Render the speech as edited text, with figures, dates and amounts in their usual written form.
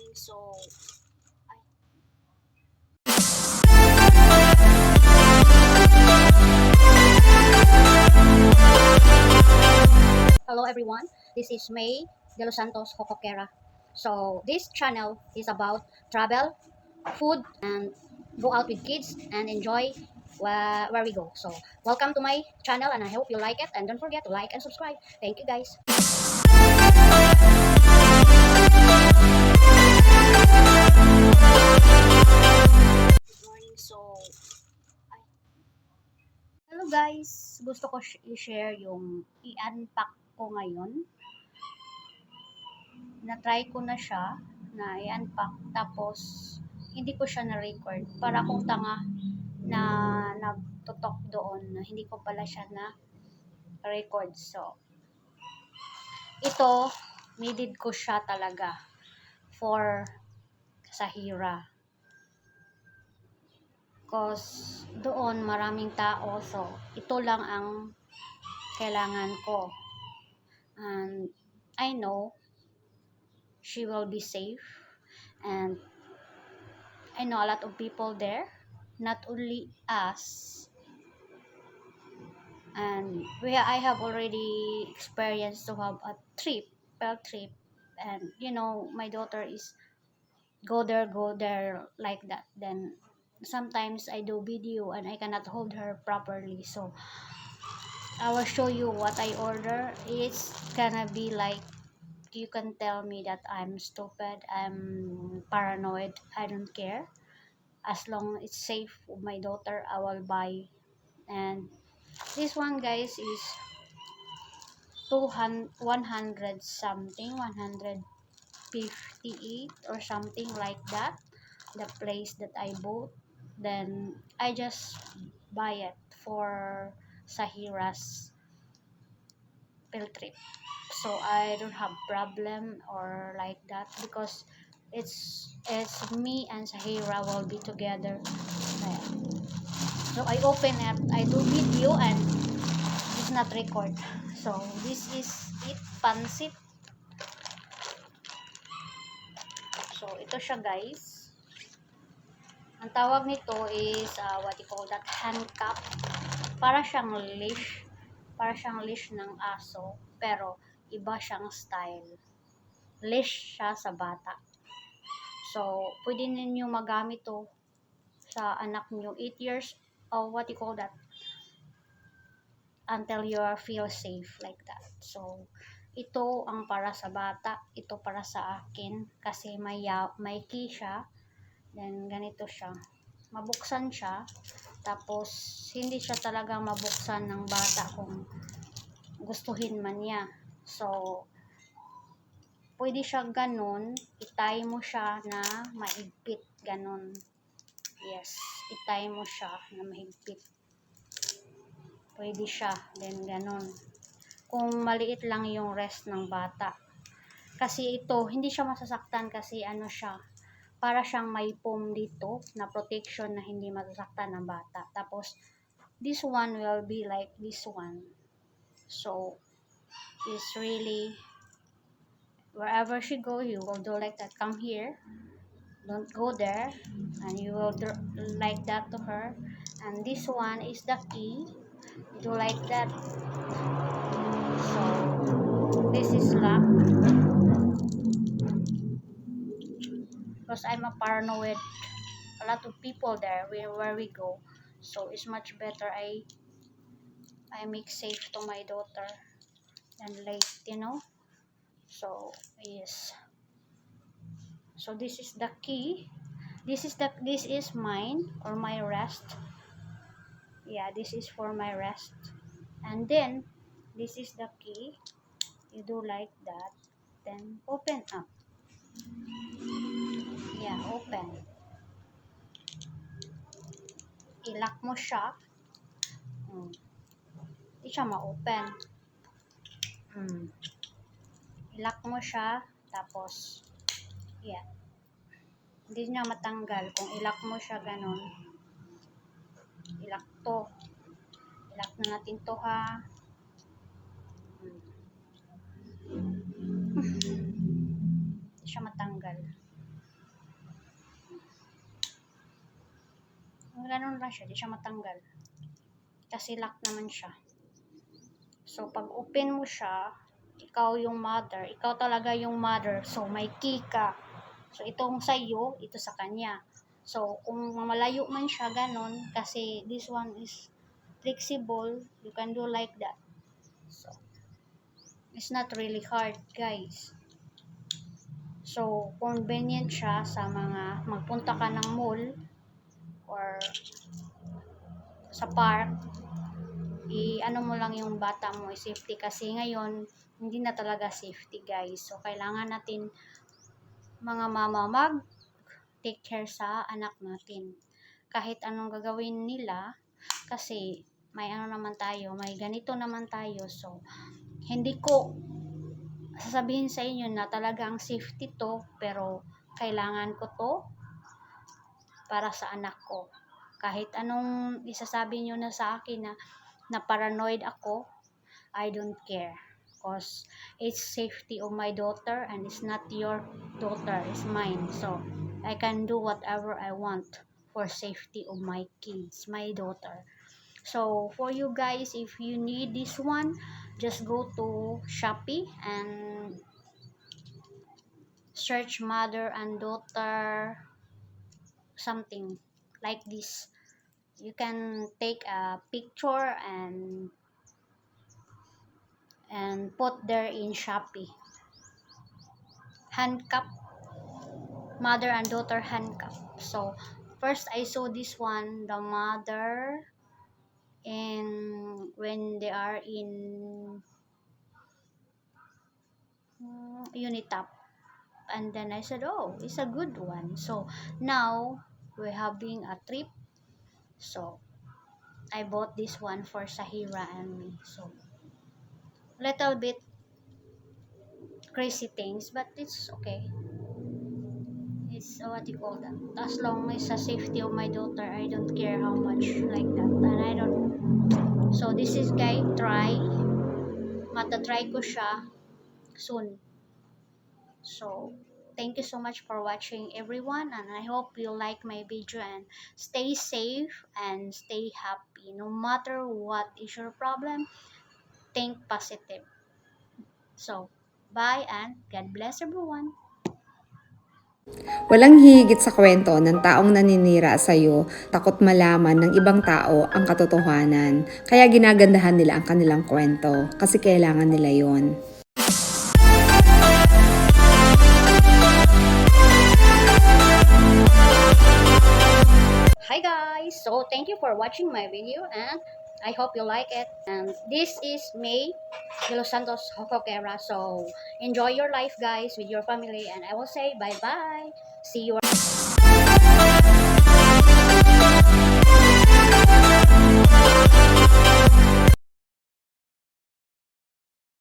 morning. So, ay. Hello everyone, this is May de los Santos Cocoquera. So, this channel is about travel, food, and go out with kids and enjoy where we go. So, welcome to my channel and I hope you like it. And don't forget to like and subscribe. Thank you guys. Good morning. So, ay. Hello guys, gusto ko i-share yung i-unpack ko ngayon. Na-try ko na siya na i-unpack tapos hindi ko siya na-record para akong tanga na nagtutok doon na hindi ko pala siya na record. So ito needed ko siya talaga for Sahira cause doon maraming tao, so ito lang ang kailangan ko, and I know she will be safe, and I know a lot of people there, not only us, and I have already experienced to have a bell trip, and my daughter is go there like that. Then sometimes I do video and I cannot hold her properly, so I will show you what I order. It's gonna be like, you can tell me that I'm stupid, I'm paranoid, I don't care. As long it's safe for my daughter, I will buy. And this one guys is 100 something, 158 or something like that, the place that I bought. Then I just buy it for Sahira's field trip, so I don't have problem or like that, because it's me and Sahira will be together. So I open it, I do video and it's not record. So this is it, pansit. So ito siya guys. Ang tawag nito is what you call that, handcuff. Para siyang leash. Para siyang leash ng aso, pero iba siyang style. Leash siya sa bata. So pwede ninyo magamit to sa anak nyo 8 years, or what you call that, until you feel safe like that. So ito ang para sa bata, ito para sa akin kasi may key siya. Then ganito siya, mabuksan siya, tapos hindi siya talaga mabuksan ng bata kung gustuhin man niya. So pwede siya ganun, itay mo siya na mahigpit, ganun. Yes, itay mo siya na mahigpit, pwede siya, then ganun. Kung maliit lang yung rest ng bata, kasi ito hindi siya masasaktan kasi ano siya, para siyang may foam dito na protection na hindi masasaktan ng bata. Tapos this one will be like this one, so it's really, wherever she go, you will do like that. Come here, don't go there, and you will do like that to her. And this one is the key, do like that. So this is lock, because I'm a paranoid, a lot of people there where we go, so it's much better I make safe to my daughter than late, so yes. So this is the key, this is mine, or my rest. Yeah, this is for my rest. And then this is the key, you do like that, then open up. Yeah, open, i-lock mo siya. Hindi siya ma-open. I-lock mo siya, tapos yeah, hindi niya matanggal kung i-lock mo siya ganun. I-lock to, i-lock na natin to ha. Hindi siya matanggal. Ganun lang siya, di siya matanggal. Kasi lock naman siya. So, pag open mo siya, ikaw yung mother. Ikaw talaga yung mother. So, may key ka. So, itong sa'yo, ito sa kanya. So, kung malayo man siya, ganun. Kasi this one is flexible. You can do like that. So, it's not really hard, guys. So, convenient siya sa mga magpunta ka ng mall or sa park. I-ano mo lang yung bata mo, safety. Kasi ngayon, hindi na talaga safety, guys. So, kailangan natin mga mama take care sa anak natin. Kahit anong gagawin nila, kasi may ano naman tayo, may ganito naman tayo. So, hindi ko sasabihin sa inyo na talagang safety to, pero kailangan ko to para sa anak ko. Kahit anong isasabi nyo na sa akin na paranoid ako, I don't care. Because it's safety of my daughter and it's not your daughter, it's mine. So, I can do whatever I want for safety of my kids, my daughter. So, for you guys, if you need this one, just go to Shopee and search mother and daughter something like this. You can take a picture and put there in Shopee. Handcuff, mother and daughter handcuff. So first I saw this one, the mother, and when they are in Unitap, and then I said, oh, it's a good one. So now we're having a trip, so I bought this one for Sahira and me. So little bit crazy things, but it's okay. It's what you call that. As long as the safety of my daughter, I don't care how much like that. And I don't. So this is guy try. Matatry ko siya soon. So thank you so much for watching, everyone, and I hope you like my video and stay safe and stay happy. No matter what is your problem, think positive. So bye and God bless everyone. Walang higit sa kwento ng taong naninira sa'yo, takot malaman ng ibang tao ang katotohanan. Kaya ginagandahan nila ang kanilang kwento kasi kailangan nila yon. Hi guys, so thank you for watching my video and I hope you like it. And this is May de Los Santos Hocoquera. So enjoy your life guys with your family and I will say bye bye. See you.